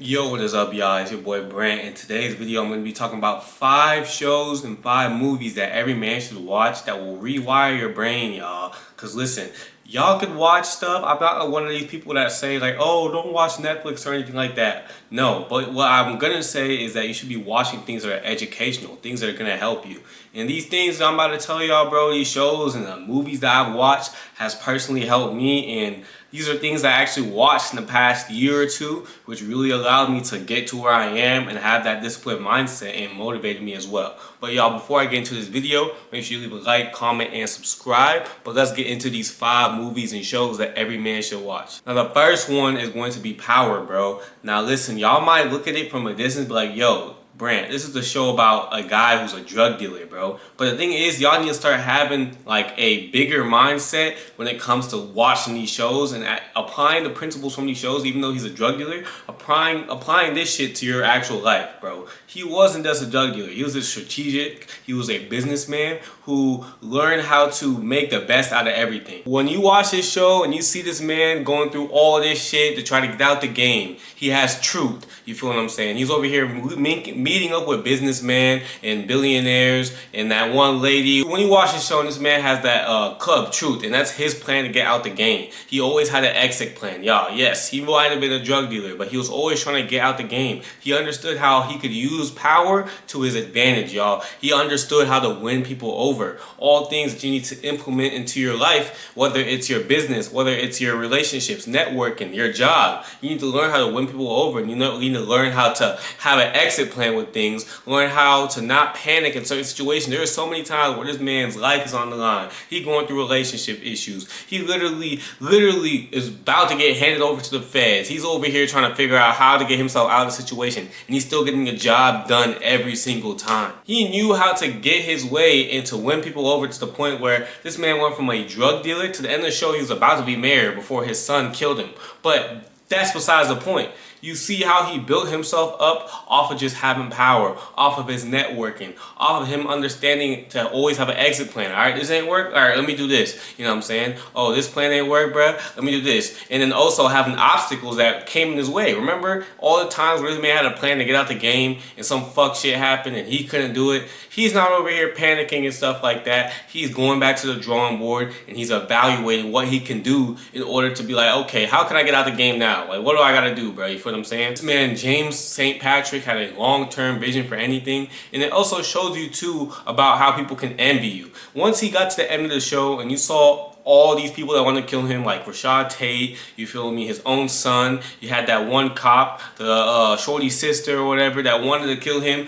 Yo, what is up, y'all? It's your boy Brant. In today's video, I'm going to be talking about 5 shows and 5 movies that every man should watch that will rewire your brain, y'all. Because listen, y'all could watch stuff. I'm not one of these people that say, like, oh, don't watch Netflix or anything like that. No, but what I'm going to say is that you should be watching things that are educational, things that are going to help you. And these things that I'm about to tell y'all, bro, these shows and the movies that I've watched has personally helped me. And these are things I actually watched in the past year or two, which really allowed me to get to where I am and have that disciplined mindset and motivated me as well. But y'all, before I get into this video, make sure you leave a like, comment, and subscribe. But let's get into these 5 movies and shows that every man should watch. Now, the first one is going to be Power, bro. Now, listen, y'all might look at it from a distance, be like, yo, Brant, this is the show about a guy who's a drug dealer, bro. But the thing is, y'all need to start having like a bigger mindset when it comes to watching these shows and applying the principles from these shows. Even though he's a drug dealer, applying this shit to your actual life, bro. He wasn't just a drug dealer. He was a strategic. He was a businessman who learned how to make the best out of everything. When you watch this show and you see this man going through all this shit to try to get out the game, he has truth. You feel what I'm saying? He's over here meeting up with businessmen and billionaires and that one lady. When you watch this show, this man has that club Truth, and that's his plan to get out the game. He always had an exit plan, y'all. Yes, he might have been a drug dealer, but he was always trying to get out the game. He understood how he could use power to his advantage, y'all. He understood how to win people over. All things that you need to implement into your life, whether it's your business, whether it's your relationships, networking, your job. You need to learn how to win people over, and you need to learn how to have an exit plan with things, learn how to not panic in certain situations. There are so many times where this man's life is on the line. He's going through relationship issues. He literally is about to get handed over to the feds. He's over here trying to figure out how to get himself out of the situation, and he's still getting the job done every single time. He knew how to get his way and to win people over to the point where this man went from a drug dealer to the end of the show he was about to be married before his son killed him. But that's besides the point. You see how he built himself up off of just having power, off of his networking, off of him understanding to always have an exit plan. All right, this ain't work. All right, let me do this. You know what I'm saying? Oh, this plan ain't work, bruh. Let me do this. And then also having obstacles that came in his way. Remember all the times where this man had a plan to get out the game and some fuck shit happened and he couldn't do it? He's not over here panicking and stuff like that. He's going back to the drawing board and he's evaluating what he can do in order to be like, okay, how can I get out the game now? Like, what do I gotta do, bro? You feel what I'm saying? This man, James St. Patrick, had a long-term vision for anything. And it also shows you, too, about how people can envy you. Once he got to the end of the show and you saw all these people that want to kill him, like Rashad Tate, you feel me, his own son. You had that one cop, the shorty sister or whatever, that wanted to kill him.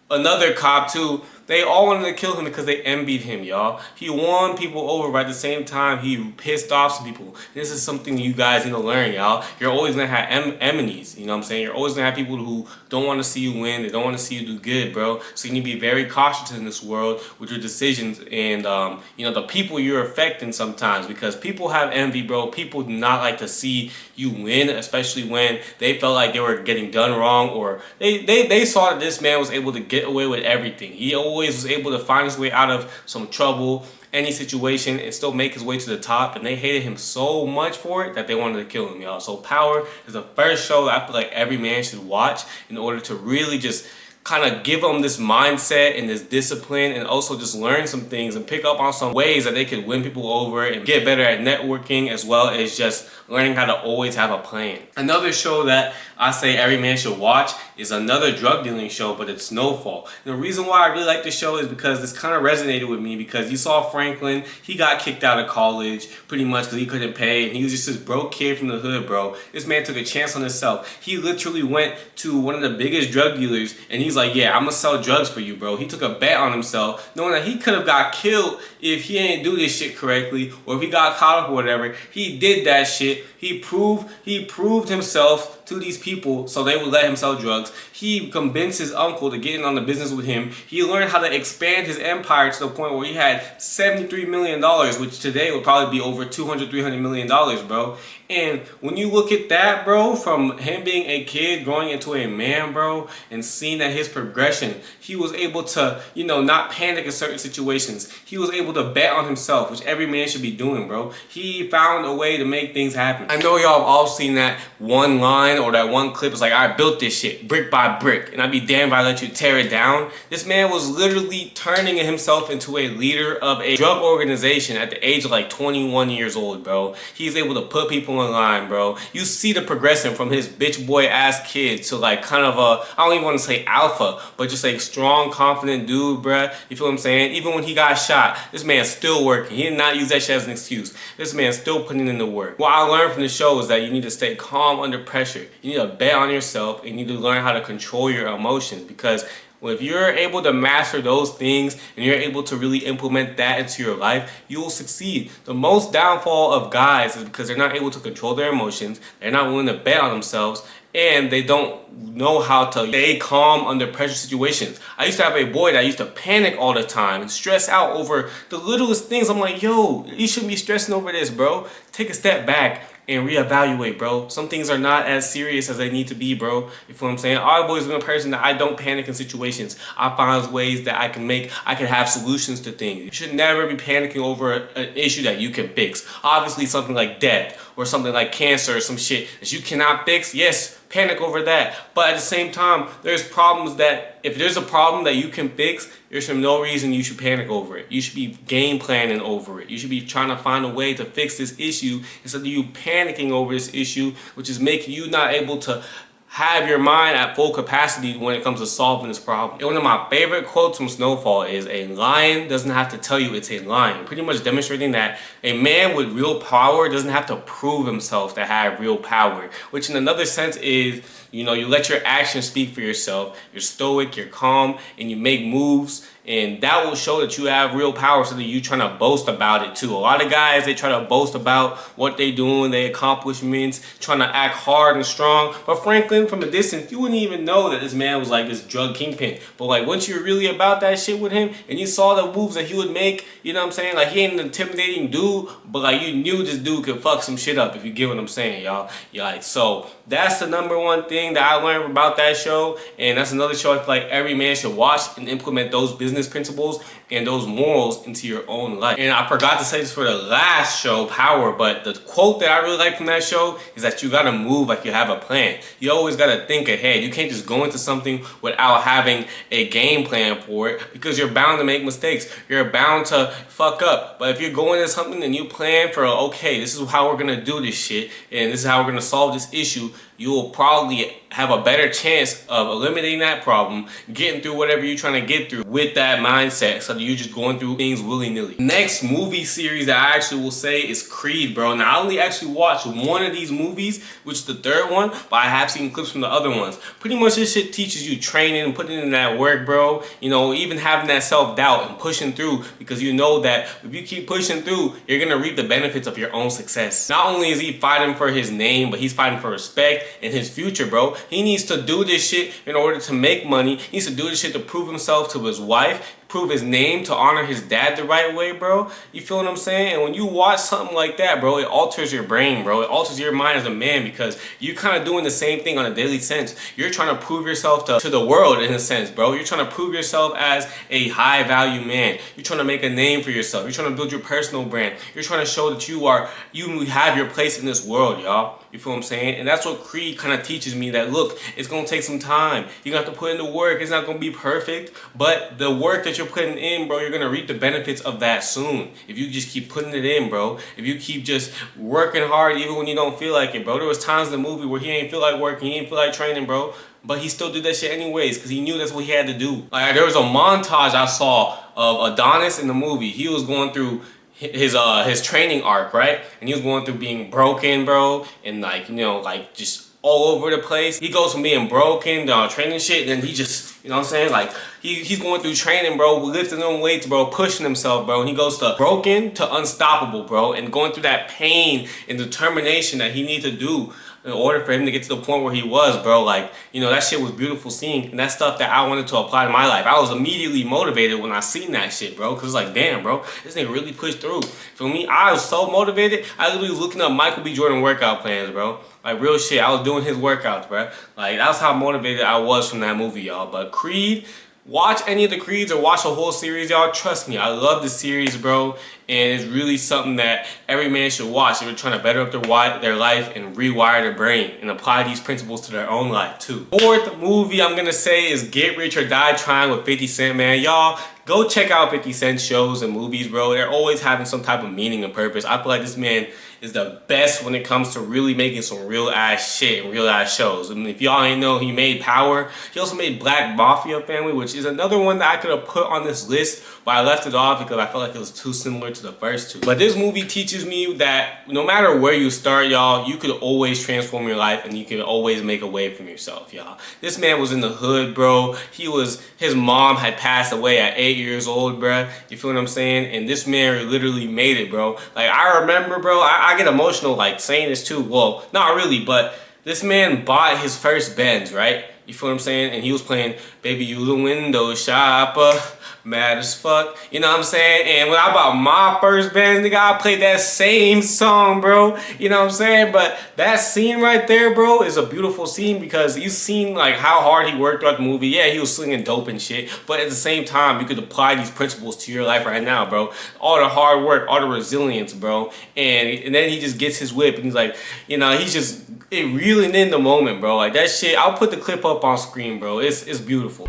Another cop, too. They all wanted to kill him because they envied him, y'all. He won people over, but at the same time, he pissed off some people. This is something you guys need to learn, y'all. You're always going to have enemies, you know what I'm saying? You're always going to have people who don't want to see you win. They don't want to see you do good, bro. So you need to be very cautious in this world with your decisions and, the people you're affecting sometimes, because people have envy, bro. People do not like to see you win, especially when they felt like they were getting done wrong, or they saw that this man was able to get away with everything. He always was able to find his way out of some trouble, any situation, and still make his way to the top, and they hated him so much for it that they wanted to kill him, y'all. So Power is the first show that I feel like every man should watch in order to really just kind of give them this mindset and this discipline, and also just learn some things and pick up on some ways that they could win people over and get better at networking, as well as just learning how to always have a plan. Another show that I say every man should watch is another drug dealing show, but it's Snowfall. And the reason why I really like this show is because this kind of resonated with me, because you saw Franklin, he got kicked out of college pretty much because he couldn't pay, and he was just this broke kid from the hood, bro. This man took a chance on himself. He literally went to one of the biggest drug dealers, and he's like, yeah, I'm gonna sell drugs for you, bro. He took a bet on himself, knowing that he could have got killed if he didn't do this shit correctly, or if he got caught up or whatever. He did that shit. He proved himself to these people so they would let him sell drugs. He convinced his uncle to get in on the business with him. He learned how to expand his empire to the point where he had $73 million, which today would probably be over $200-300 million, bro. And when you look at that, bro, from him being a kid growing into a man, bro, and seeing that his progression, he was able to, not panic in certain situations. He was able to bet on himself, which every man should be doing, bro. He found a way to make things happen. I know y'all have all seen that one line line or that one clip is like, I built this shit brick by brick, and I'd be damned if I let you tear it down. This man was literally turning himself into a leader of a drug organization at the age of like 21 years old, bro. He's able to put people in line, bro. You see the progression from his bitch boy ass kid to like kind of a, I don't even want to say alpha, but just a strong, confident dude, bruh. You feel what I'm saying? Even when he got shot, this man's still working. He did not use that shit as an excuse. This man's still putting in the work. What I learned from the show is that you need to stay calm under pressure. You need to bet on yourself, and you need to learn how to control your emotions, because if you're able to master those things and you're able to really implement that into your life, you will succeed. The most downfall of guys is because they're not able to control their emotions, they're not willing to bet on themselves, and they don't know how to stay calm under pressure situations. I used to have a boy that used to panic all the time and stress out over the littlest things. I'm like, yo, you shouldn't be stressing over this, bro. Take a step back and reevaluate, bro. Some things are not as serious as they need to be, bro. You feel what I'm saying? I've always been a person that I don't panic in situations. I find ways that I can have solutions to things. You should never be panicking over an issue that you can fix. Obviously, something like death or something like cancer or some shit that you cannot fix, yes, panic over that. But at the same time, there's problems that, if there's a problem that you can fix, there's no reason you should panic over it. You should be game planning over it. You should be trying to find a way to fix this issue instead of you panicking over this issue, which is making you not able to have your mind at full capacity when it comes to solving this problem. And one of my favorite quotes from Snowfall is, a lion doesn't have to tell you it's a lion. Pretty much demonstrating that a man with real power doesn't have to prove himself to have real power, which in another sense is, you know, you let your actions speak for yourself. You're stoic, you're calm, and you make moves, and that will show that you have real power, so that you trying to boast about it too. A lot of guys, they try to boast about what they doing, their accomplishments, trying to act hard and strong. But Franklin, from a distance, you wouldn't even know that this man was like this drug kingpin. But like once you're really about that shit with him, and you saw the moves that he would make, you know what I'm saying? Like he ain't an intimidating dude, but like you knew this dude could fuck some shit up, if you get what I'm saying, y'all. Yeah, like, so that's the number one thing that I learned about that show, and that's another show I feel like every man should watch and implement those business principles and those morals into your own life. And I forgot to say this for the last show, Power, but the quote that I really like from that show is that you gotta move like you have a plan. You always gotta think ahead. You can't just go into something without having a game plan for it, because you're bound to make mistakes. You're bound to fuck up. But if you're going into something and you plan for, okay, this is how we're gonna do this shit, and this is how we're gonna solve this issue, you will probably have a better chance of eliminating that problem, getting through whatever you're trying to get through with that mindset, so that you're just going through things willy-nilly. Next movie series that I actually will say is Creed, bro. Now, I only actually watched one of these movies, which is the third one, but I have seen clips from the other ones. Pretty much this shit teaches you training and putting in that work, bro. You know, even having that self-doubt and pushing through, because you know that if you keep pushing through, you're gonna reap the benefits of your own success. Not only is he fighting for his name, but he's fighting for respect in his future, bro. He needs to do this shit in order to make money. He needs to do this shit to prove himself to his wife, prove his name, to honor his dad the right way, bro. You feel what I'm saying? And when you watch something like that, bro, it alters your brain, bro. It alters your mind as a man, because you're kind of doing the same thing on a daily sense. You're trying to prove yourself to the world, in a sense, bro. You're trying to prove yourself as a high value man. You're trying to make a name for yourself. You're trying to build your personal brand. You're trying to show that you have your place in this world, y'all. You feel what I'm saying? And that's what Creed kind of teaches me, that look, it's going to take some time. You're going to have to put in the work. It's not going to be perfect, but the work that you're putting in, bro, you're going to reap the benefits of that soon. If you just keep putting it in, bro. If you keep just working hard even when you don't feel like it, bro. There was times in the movie where he ain't feel like working, he ain't feel like training, bro. But he still did that shit anyways, because he knew that's what he had to do. Like, there was a montage I saw of Adonis in the movie. He was going through his training arc, right? And he was going through being broken, bro, and like, you know, like just all over the place. He goes from being broken to training shit, and then he just, you know what I'm saying? Like he's going through training, bro, lifting them weights, bro, pushing himself, bro, and he goes to broken to unstoppable, bro, and going through that pain and determination that he needs to do in order for him to get to the point where he was, bro. Like, you know, that shit was beautiful seeing, and that's stuff that I wanted to apply to my life. I was immediately motivated when I seen that shit, bro, because it's like, damn, bro, this nigga really pushed through. For me, I was so motivated, I literally was looking up Michael B. Jordan workout plans, bro. Like, real shit, I was doing his workouts, bro. Like, that's how motivated I was from that movie, y'all. But Creed watch any of the Creeds or watch the whole series, y'all. Trust me, I love the series, bro. And it's really something that every man should watch if they're trying to better up their life and rewire their brain and apply these principles to their own life too. Fourth movie I'm gonna say is Get Rich or Die Trying with 50 Cent, man. Y'all, go check out 50 Cent shows and movies, bro. They're always having some type of meaning and purpose. I feel like this man is the best when it comes to really making some real ass shit and real ass shows. I mean, if y'all ain't know, he made Power. He also made Black Mafia Family, which is another one that I could have put on this list, but I left it off because I felt like it was too similar to the first two. But this movie teaches me that no matter where you start, y'all, you could always transform your life and you can always make a way for yourself, y'all. This man was in the hood, bro. His mom had passed away at 8 years old, bro. You feel what I'm saying? And this man literally made it, bro. Like, I remember, bro, I get emotional like saying this too. Well, not really, but this man bought his first Benz, right? You feel what I'm saying? And he was playing Baby You the Window Shopper, mad as fuck. You know what I'm saying? And when I bought my first Benz, nigga, I played that same song, bro. You know what I'm saying? But that scene right there, bro, is a beautiful scene because you seen like how hard he worked throughout the movie. Yeah, he was slinging dope and shit. But at the same time, you could apply these principles to your life right now, bro. All the hard work, all the resilience, bro. And then he just gets his whip and he's like, you know, he's just reeling in the moment, bro. Like that shit, I'll put the clip up on screen, bro. It's beautiful.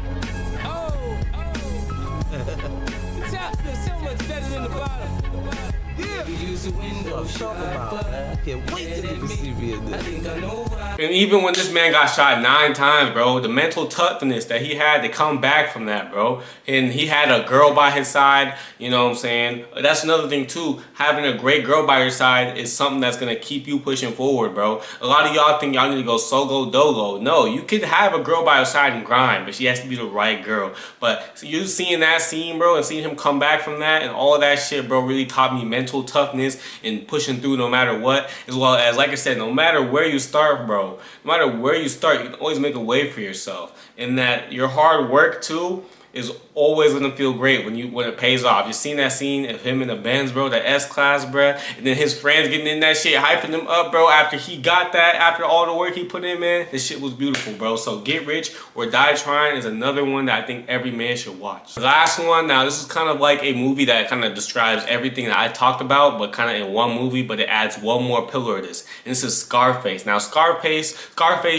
And even when this man got shot 9 times, bro, the mental toughness that he had to come back from that, bro. And he had a girl by his side, you know what I'm saying? That's another thing too. Having a great girl by your side is something that's gonna keep you pushing forward, bro. A lot of y'all think y'all need to go solo dolo. No, you could have a girl by your side and grind, but she has to be the right girl. But so you seeing that scene, bro, and seeing him come back from that and all of that shit, bro, really taught me mental toughness and pushing through no matter what. As well as, like I said, no matter where you start, bro, no matter where you start, you can always make a way for yourself. And that your hard work too is always gonna feel great when it pays off. You seen that scene of him in the Benz, bro, the S-Class, bro, and then his friends getting in that shit, hyping him up, bro, after he got that, after all the work he put in, man. This shit was beautiful, bro. So Get Rich or Die Trying is another one that I think every man should watch. The last one, now this is kind of like a movie that kind of describes everything that I talked about, but kind of in one movie, but it adds one more pillar of this. And this is Scarface. Now Scarface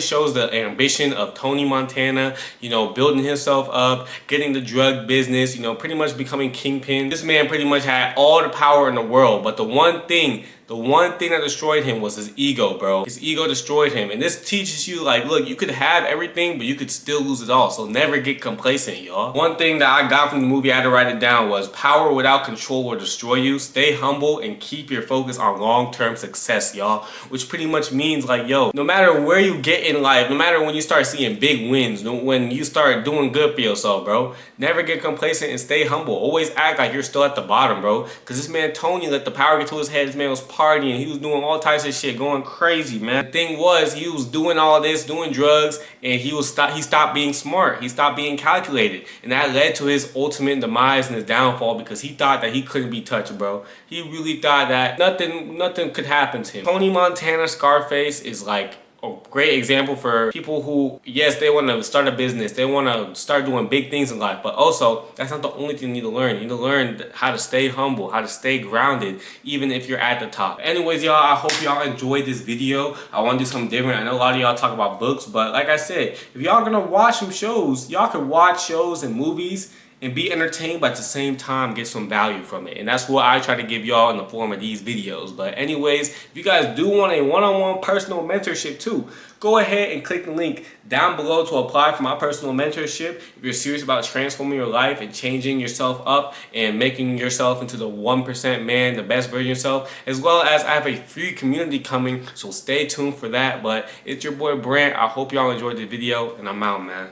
shows the ambition of Tony Montana, you know, building himself up, getting the drug business, you know, pretty much becoming kingpin. This man pretty much had all the power in the world, but the one thing that destroyed him was his ego, bro. His ego destroyed him. And this teaches you, like, look, you could have everything, but you could still lose it all. So never get complacent, y'all. One thing that I got from the movie, I had to write it down, was power without control will destroy you. Stay humble and keep your focus on long-term success, y'all. Which pretty much means, like, yo, no matter where you get in life, no matter when you start seeing big wins, when you start doing good for yourself, bro, never get complacent and stay humble. Always act like you're still at the bottom, bro. Because this man, Tony, let the power get to his head. This man was partying, he was doing all types of shit, going crazy, man. The thing was, he was doing all this, doing drugs, and he stopped being smart. He stopped being calculated, and that led to his ultimate demise and his downfall because he thought that he couldn't be touched, bro. He really thought that nothing could happen to him. Tony Montana, Scarface is like a great example for people who, yes, they want to start a business, they want to start doing big things in life, but also that's not the only thing you need to learn. You need to learn how to stay humble, how to stay grounded, even if you're at the top. Anyways, y'all, I hope y'all enjoyed this video. I want to do something different. I know a lot of y'all talk about books, but like I said, if y'all gonna watch some shows, y'all can watch shows and movies and be entertained, but at the same time get some value from it. And that's what I try to give y'all in the form of these videos. But anyways, if you guys do want a one-on-one personal mentorship too, go ahead and click the link down below to apply for my personal mentorship. If you're serious about transforming your life and changing yourself up and making yourself into the 1% man, the best version of yourself, as well as I have a free community coming, so stay tuned for that. But it's your boy Brant. I hope y'all enjoyed the video, and I'm out, man.